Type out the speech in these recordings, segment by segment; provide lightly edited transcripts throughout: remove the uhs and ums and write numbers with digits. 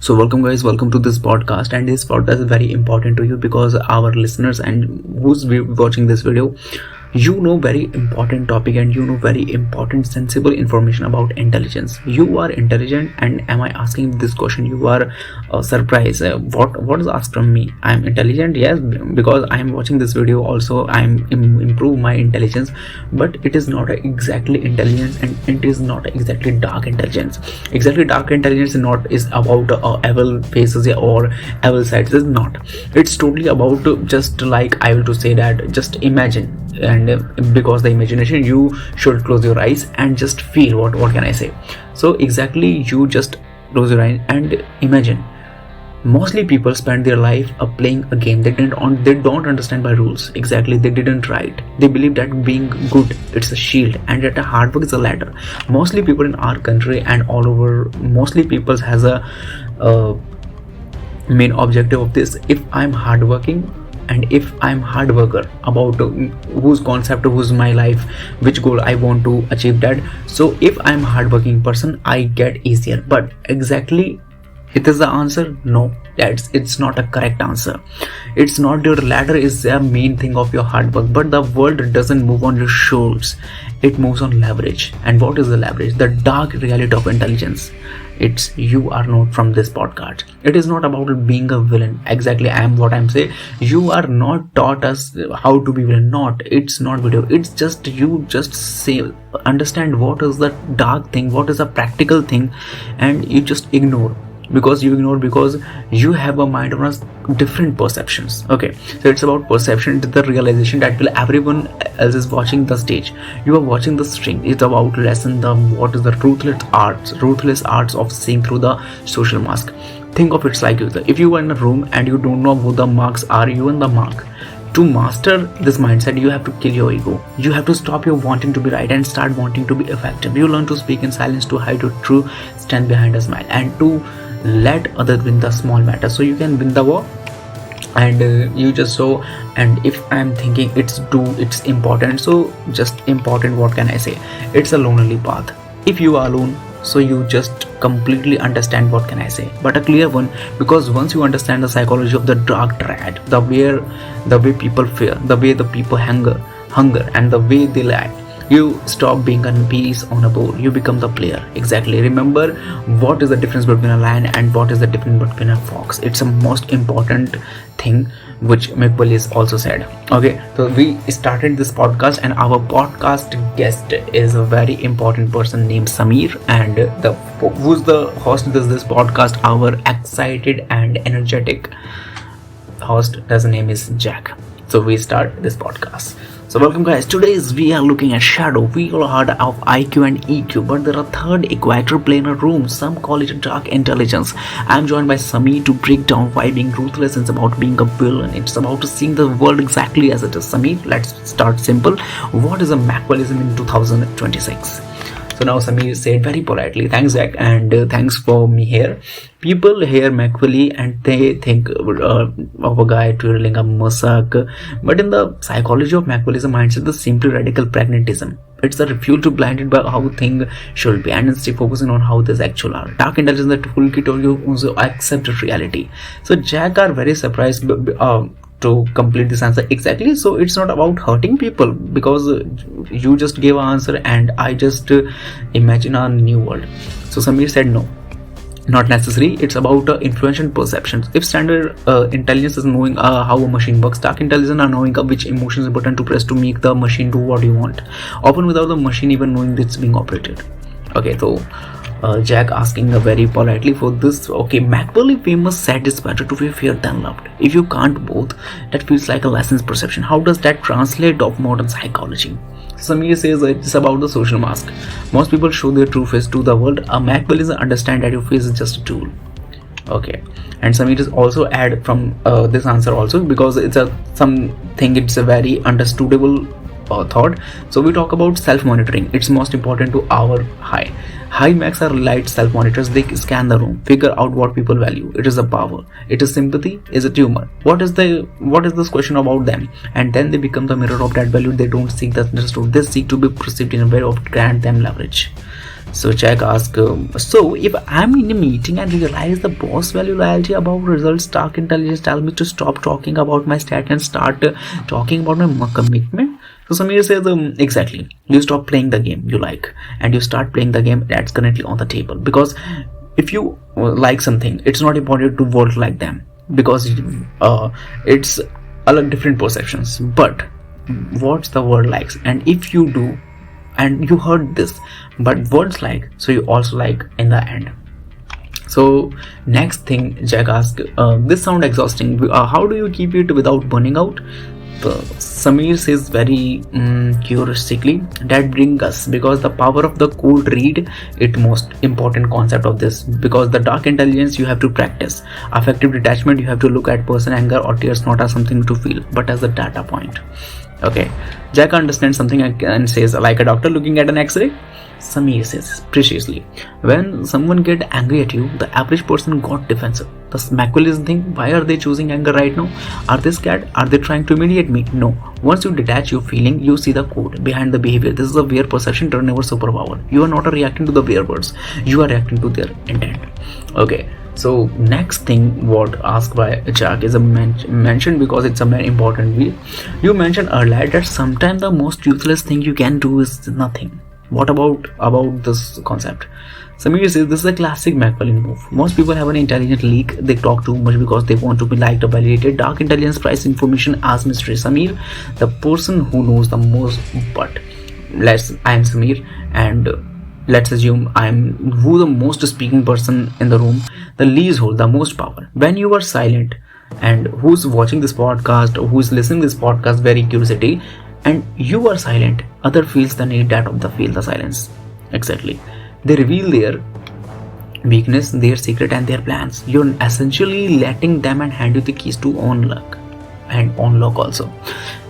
So welcome guys, welcome to this podcast, and this podcast is very important to you because our listeners and who's watching this video, you know very important topic and you know very important sensible information about intelligence. You are intelligent, and am I asking this question? You are surprised. What is asked from me? I am intelligent, yes, because I am watching this video. Also, I am improve my intelligence, but it is not exactly intelligence, and it is not exactly dark intelligence. Exactly dark intelligence is about evil faces or evil sides. It's not. It's totally about just like I will to say that just imagine. And because the imagination, you should close your eyes and just feel what can I say. So exactly, you just close your eyes and imagine. Mostly people spend their life playing a game they don't understand by rules. Exactly, they didn't write. They believe that being good, it's a shield, and that hard work is a ladder. Mostly people in our country and all over, mostly people has a main objective of this. If I'm hardworking, and if I'm hard worker, about whose concept, who's my life, which goal I want to achieve that. So if I'm hardworking person, I get easier. But exactly, it is the answer? No, it's not a correct answer. It's not. Your ladder is the main thing of your hard work, but the world doesn't move on your shoulders. It moves on leverage. And what is the leverage? The dark reality of intelligence. It's you are not from this podcast. It is not about being a villain. Exactly, I am what I'm saying. You are not taught us how to be villain. Not. It's not video. It's just you just say understand what is the dark thing, what is a practical thing, and you just ignore. Because you have a mind of different perceptions. Okay, so it's about perception, the realization that will everyone else is watching the stage, you are watching the string. It's about lesson the what is the ruthless arts of seeing through the social mask. Think of it like if you are in a room and you don't know who the marks are, you and the mark. To master this mindset, you have to kill your ego. You have to stop your wanting to be right and start wanting to be effective. You learn to speak in silence, to hide your true stand behind a smile, and to let others win the small matters so you can win the war. And you just so, and if I'm thinking it's important, so just important, what can I say? It's a lonely path. If you are alone, so you just completely understand, what can I say, but a clear one. Because once you understand the psychology of the dark triad, the way people fear, the way the people hunger, and the way they lie, you stop being a piece on a board. You become the player. Exactly. Remember, what is the difference between a lion and what is the difference between a fox? It's a most important thing which Machiavelli also said. Okay, so we started this podcast, and our podcast guest is a very important person named Samir, and who's the host of this podcast, our excited and energetic host, his name is Jack. So we start this podcast. So welcome guys. Today we are looking at shadow. We all heard of IQ and EQ, but there are third equator planar rooms. Some call it dark intelligence. I am joined by Sami to break down why being ruthless is about being a villain. It's about seeing the world exactly as it is. Sami, let's start simple. What is a Machiavellism in 2026? So now Samir said very politely, thanks Jack, and thanks for me here. People hear Machiavelli and they think of a guy twirling a musak, but in the psychology of Machiavellism mindset, the simply radical pragmatism. It's a refusal to blinded by how things should be and instead focusing on how they actually are. Dark intelligence, the toolkit of you also accept reality. So Jack are very surprised to complete this answer. Exactly. So it's not about hurting people, because you just gave an answer and I just imagine a new world. So Samir said no, not necessary. It's about influence and perceptions. If standard intelligence is knowing how a machine works, dark intelligence are knowing which emotions button to press to make the machine do what you want, often without the machine even knowing it's being operated. Okay, so Jack asking very politely for this. Okay, Machiavelli famous said it's better to be feared than loved. If you can't both, that feels like a lessons perception. How does that translate of modern psychology? Samir says it's about the social mask. Most people show their true face to the world. A Machiavelli understand that your face is just a tool. Okay, and Samir is also add from this answer also, because it's it's a very understandable thought. So we talk about self-monitoring. It's most important to our high max are light self-monitors. They scan the room, figure out what people value. It is a power, it is sympathy, is it humor, what is this question about them, and then they become the mirror of that value. They don't seek the understood, they seek to be perceived in a way of grant them leverage. So Jack asks, so if I'm in a meeting and realize the boss value loyalty above results, dark intelligence tell me to stop talking about my stat and start talking about my commitment. So Samir says, exactly. You stop playing the game you like and you start playing the game that's currently on the table. Because if you like something, it's not important to vote like them, because it's a lot different perceptions. But what the world likes, and if you do, and you heard this, but words like, so you also like in the end. So next thing Jack asks, this sound exhausting, how do you keep it without burning out? Samir says very curiously, that brings us, because the power of the cold read, it most important concept of this, because the dark intelligence you have to practice. Affective detachment, you have to look at person anger or tears not as something to feel, but as a data point. Okay, Jack understands something and says, like a doctor looking at an x-ray. Samir says preciously, when someone get angry at you, the average person got defensive. The Machiavellian thing, why are they choosing anger right now? Are they scared? Are they trying to humiliate me? No. Once you detach your feeling, you see the code behind the behavior. This is a weird perception turnover superpower. You are not reacting to the weird words, you are reacting to their intent. Okay. So next thing what asked by Jack is a mention, because it's a very important way. You mentioned earlier that sometimes the most useless thing you can do is nothing. What about this concept? Samir says this is a classic Machiavellian move. Most people have an intelligent leak. They talk too much because they want to be liked or validated. Dark intelligence price information as mystery. Samir, the person who knows the most, but I am Samir, and let's assume I'm who the most speaking person in the room, the least hold the most power. When you are silent, and who's watching this podcast or who's listening this podcast, very curiosity, and you are silent, other feels the need that of the feel the silence. Exactly. They reveal their weakness, their secret and their plans. You're essentially letting them and hand you the keys to unlock and unlock also.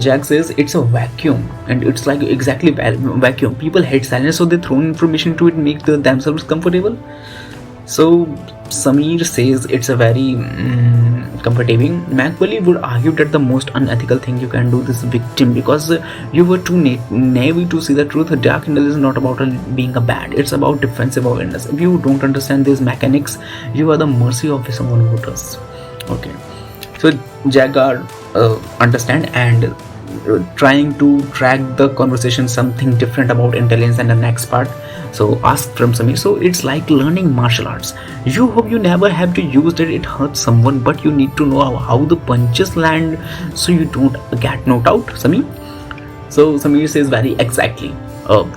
Jack says it's a vacuum, and it's like exactly vacuum. People hate silence, so they throw information to it, make themselves comfortable. So Samir says it's a very comfortable. Machiavelli would argue that the most unethical thing you can do is victim, because you were too naive to see the truth. Dark intelligence is not about being a bad, it's about defensive awareness. If you don't understand these mechanics, you are the mercy of someone who does. Okay, so Jaggard understand and trying to track the conversation something different about intelligence and the next part. So ask from Samir. So it's like learning martial arts. You hope you never have to use it. It hurts someone, but you need to know how the punches land so you don't get knocked out. Samir. So Samir says very exactly.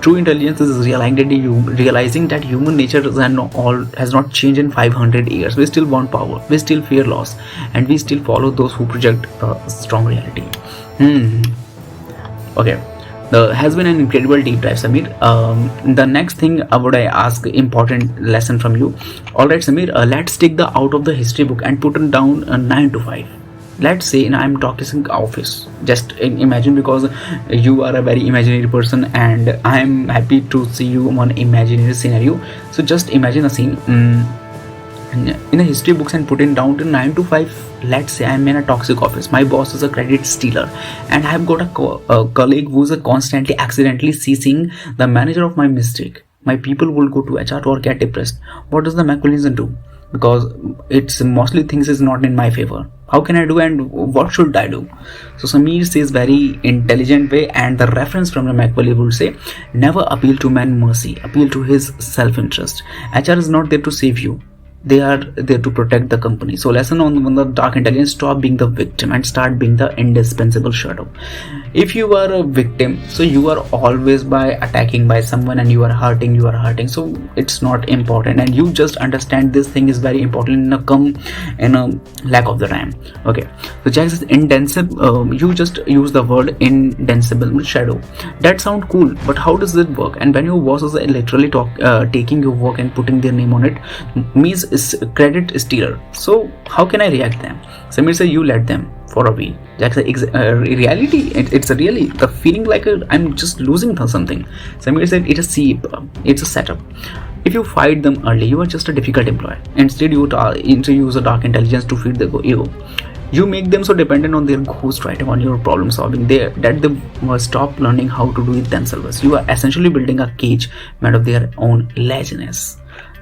True intelligence is realizing that human nature has not changed in 500 years. We still want power, we still fear loss, and we still follow those who project a strong reality. Okay, has been an incredible deep dive, Samir. The next thing would I ask important lesson from you. Alright Samir, let's take the out of the history book and put it down 9 to 5. Let's say I'm talking office. Just imagine, because you are a very imaginary person and I'm happy to see you on imaginary scenario. So just imagine a scene in a history books and put it down to 9 to 5. Let's say I'm in a toxic office. My boss is a credit stealer, and I've got a colleague who's constantly accidentally seizing the manager of my mistake. My people will go to HR or get depressed. What does the Machiavellian do? Because it's mostly things is not in my favor. How can I do, and what should I do? So Samir says very intelligent way, and the reference from the Machiavelli would say, never appeal to man's mercy, appeal to his self-interest. HR is not there to save you. They are there to protect the company. So lesson on the dark intelligence, stop being the victim and start being the indispensable shadow. If you are a victim, so you are always by attacking by someone and you are hurting, so it's not important, and you just understand this thing is very important in a lack of the time. Okay, so Jack says indensible, you just use the word indensible shadow. That sound cool, but how does it work? And when your boss is literally taking your work and putting their name on it, means is credit stealer. So how can I react them? Samir says you let them for a week. Jack says reality, it's a really the feeling like I'm just losing something. Samir said it's a setup. If you fight them early, you are just a difficult employee. Instead you use a dark intelligence to feed the ego. You make them so dependent on their ghostwriting, on your problem solving, that they must stop learning how to do it themselves. You are essentially building a cage made of their own laziness.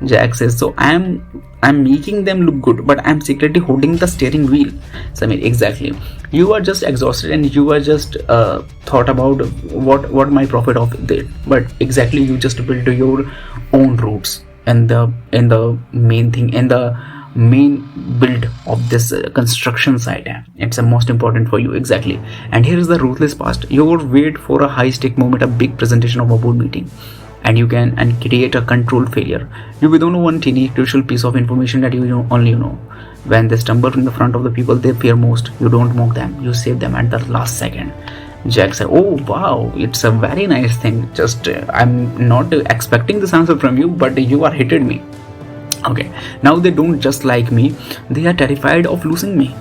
Jack says, so I'm making them look good, but I'm secretly holding the steering wheel. Samir, exactly. You are just exhausted and you are just thought about what my profit of it. But exactly, you just build your own roots and the main thing and the main build of this construction site. It's the most important for you, exactly. And here is the ruthless past. You would wait for a high stake moment, a big presentation of a board meeting, and you can create a control failure. You will don't know one teeny crucial piece of information that only you know. When they stumble in the front of the people they fear most, you don't mock them, you save them at the last second. Jack said, oh wow, it's a very nice thing. Just I'm not expecting this answer from you, but you are hated me. Okay, now they don't just like me, they are terrified of losing me.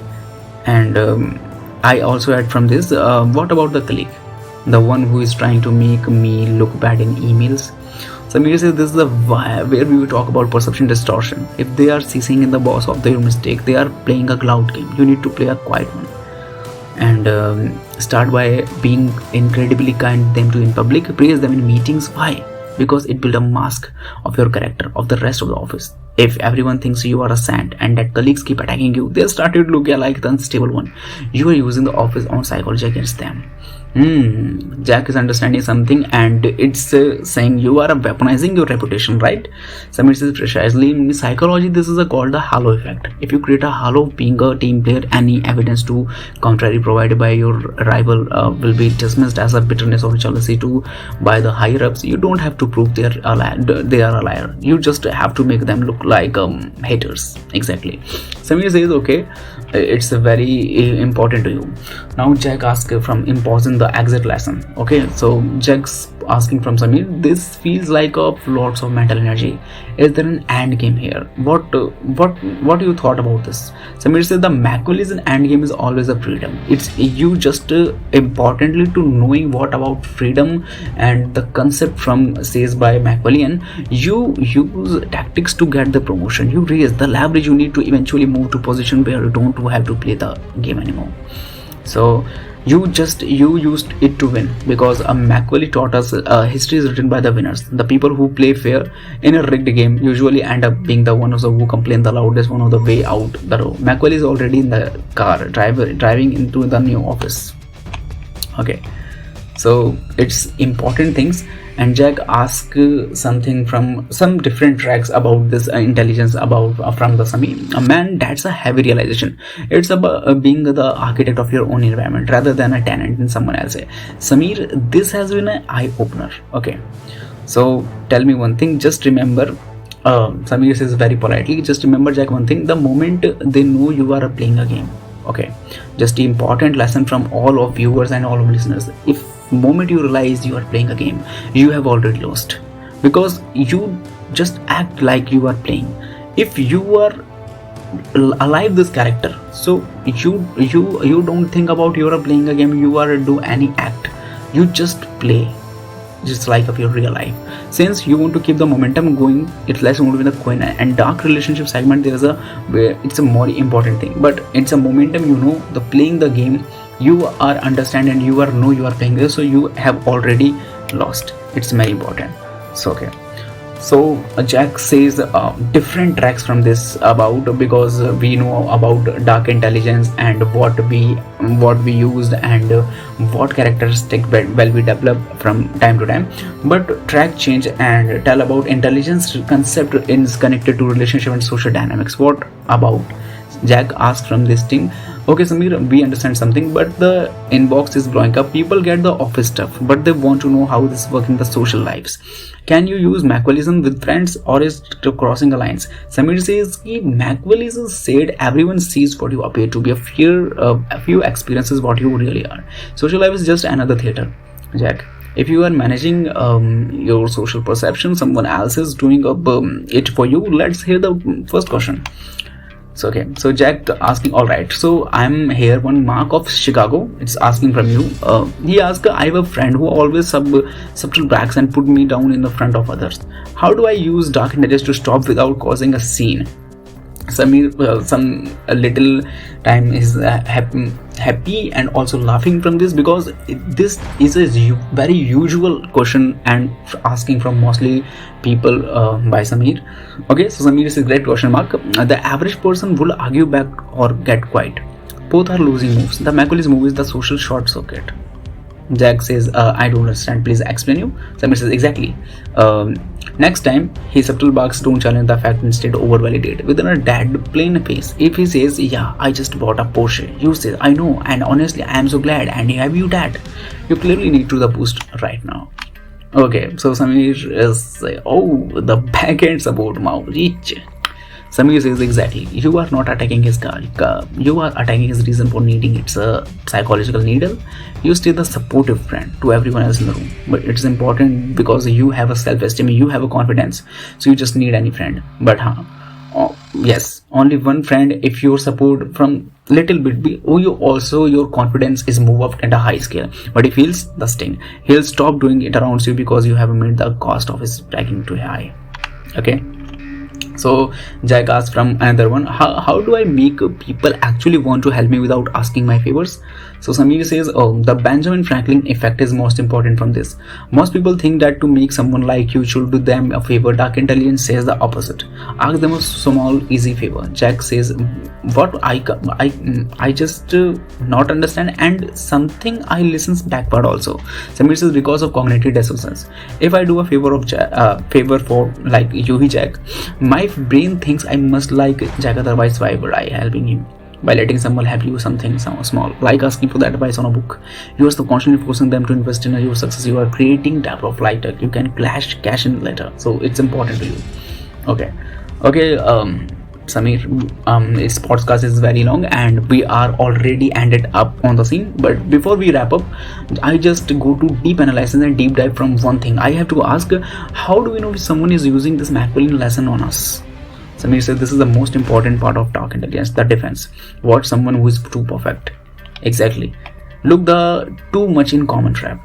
And I also add from this, what about the colleague? The one who is trying to make me look bad in emails. Samir says this is the where we talk about perception distortion. If they are seeing in the boss of their mistake, they are playing a cloud game. You need to play a quiet one. And start by being incredibly kind to them in public. Praise them in meetings. Why? Because it builds a mask of your character of the rest of the office. If everyone thinks you are a saint and that colleagues keep attacking you, they started to look like the unstable one. You are using the office on psychology against them. Jack is understanding something, and it's saying you are weaponizing your reputation, right? Samir says precisely. In psychology, this is called the halo effect. If you create a halo being a team player, any evidence to contrary provided by your rival will be dismissed as a bitterness or jealousy by the higher ups. You don't have to prove they are a liar. You just have to make them look like haters. Exactly. Samir says, okay, it's very important to you. Now Jack asks from imposing the exit lesson. Okay, so Jack's asking from Samir, this feels like lots of mental energy. Is there an end game here? What you thought about this? Samir says the Machiavellian end game is always a freedom. It's you just importantly to knowing what about freedom and the concept from says by Machiavellian. You use tactics to get the promotion. You raise the leverage you need to eventually move to position where you don't have to play the game anymore. So you used it to win, because Machiavelli taught us history is written by the winners. The people who play fair in a rigged game usually end up being the ones who complain the loudest one of the way out the road. Machiavelli is already in the car driving into the new office. Okay, so it's important things. And Jack asks something from some different tracks about this intelligence about from the Samir. Man, that's a heavy realization. It's about being the architect of your own environment rather than a tenant in someone else. Samir, this has been an eye opener. Okay, so tell me one thing. Just remember, Samir says very politely, just remember, Jack, one thing. The moment they know you are playing a game. Okay, just an important lesson from all of viewers and all of listeners. If moment you realize you are playing a game, you have already lost, because you just act like you are playing. If you are alive this character, so you don't think about you are playing a game, you are do any act, you just play just like of your real life. Since you want to keep the momentum going, it's less only with the coin and dark relationship segment. There's it's a more important thing, but it's a momentum, the playing the game, you are understand and you are know you are playing this, so you have already lost. It's very important. So okay, so Jack says different tracks from this about, because we know about dark intelligence and what we used and what characteristics well we develop from time to time, but track change and tell about intelligence concept is connected to relationship and social dynamics. What about? Jack asks from this thing. Okay, Samir, we understand something, but the inbox is blowing up. People get the office stuff, but they want to know how this works in the social lives. Can you use Machiavellianism with friends, or is it crossing a lines? Samir says, Machiavellianism said everyone sees what you appear to be. A few experiences what you really are. Social life is just another theater. Jack, if you are managing your social perception, someone else is doing it for you. Let's hear the first question. So okay, so Jack asking, all right, so I'm here one Mark of Chicago, it's asking from you. He asked, I have a friend who always subtle brags and put me down in the front of others. How do I use dark intelligence to stop without causing a scene? Samir, some a little time is happy and also laughing from this, because this is a very usual question and asking from mostly people by Samir. Okay, so Samir is a great question mark. The average person will argue back or get quiet. Both are losing moves. The Machiavelli's move is the social short circuit. Jack says, I don't understand, please explain you. Samir says, exactly. Next time, he subtle barks, don't challenge the fact, instead over-validate. Within a dead plain face, if he says, yeah, I just bought a Porsche, you say, I know, and honestly, I am so glad, and have you that? You clearly need to the boost right now. Okay, so Samir is, oh, the backhand support mouth, reach. Samir says, exactly. You are not attacking his car. You are attacking his reason for needing it. It's a psychological needle. You stay the supportive friend to everyone else in the room. But it's important because you have a self-esteem, you have a confidence. So you just need any friend. But yes, only one friend. If your support from little bit, you also your confidence is move up at a high scale. But he feels the sting. He'll stop doing it around you because you have made the cost of his tracking too high. Okay. So Jack asks from another one, how do I make people actually want to help me without asking my favors? So Samir says, the Benjamin Franklin effect is most important from this. Most people think that to make someone like you should do them a favor. Dark intelligence says the opposite. Ask them a small easy favor. Jack says, what I just not understand, and something I listens backward also. Samir says, because of cognitive dissonance. If I do a favor for like you, Jack, my brain thinks I must like Jack, otherwise why would I helping him? By letting someone help you something small, like asking for the advice on a book, you are constantly forcing them to invest in your success. You are creating type of light you can cash in later, so it's important to you. Okay, Samir, this podcast is very long and we are already ended up on the scene. But before we wrap up, I just go to deep analysis and deep dive from one thing. I have to ask, how do we know if someone is using this Machiavellian lesson on us? Samir said, this is the most important part of dark intelligence, the defense. What someone who is too perfect. Exactly. Look the too much in common trap.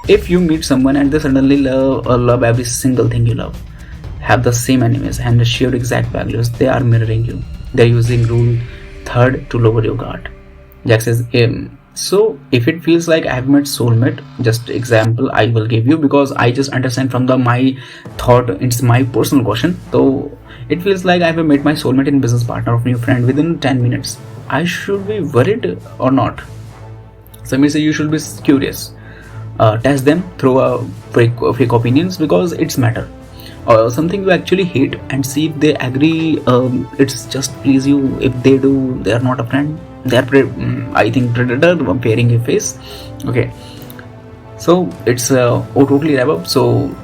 If you meet someone and they suddenly love every single thing you love, have the same enemies and share exact values, they are mirroring you. They're using rule third to lower your guard. Jack says, so if it feels like I've met soulmate, just example I will give you, because I just understand from my thought, it's my personal question. So it feels like I've met my soulmate and business partner of new friend within 10 minutes. I should be worried or not? Samir says, you should be curious. Test them through fake opinions, because it's matter. Or something you actually hate, and see if they agree. It's just please you. If they do, they are not a friend. They are I think predator pairing a face. Okay, so it's totally wrap up. So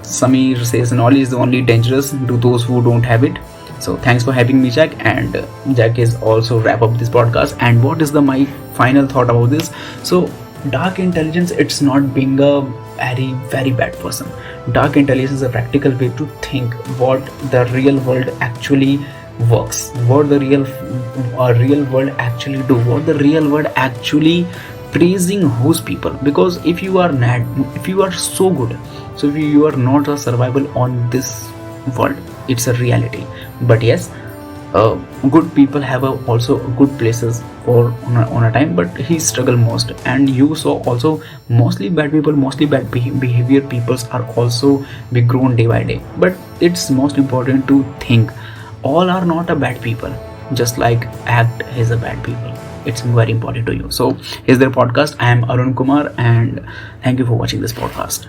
Samir says, knowledge is only dangerous to those who don't have it. So thanks for having me, Jack. And Jack is also wrap up this podcast. And what is my final thought about this? So dark intelligence, it's not being a very bad person. Dark intelligence is a practical way to think what the real world actually works, what the real world actually do, what the real world actually praising whose people. Because if you are if you are so good, so if you are not a survival on this world, it's a reality. But yes, good people have also good places for on a time, but he struggle most. And you saw also mostly bad people, mostly bad behavior peoples are also be grown day by day. But it's most important to think all are not a bad people, just like act is a bad people. It's very important to you. So here's their podcast. I am Arun Kumar, and thank you for watching this podcast.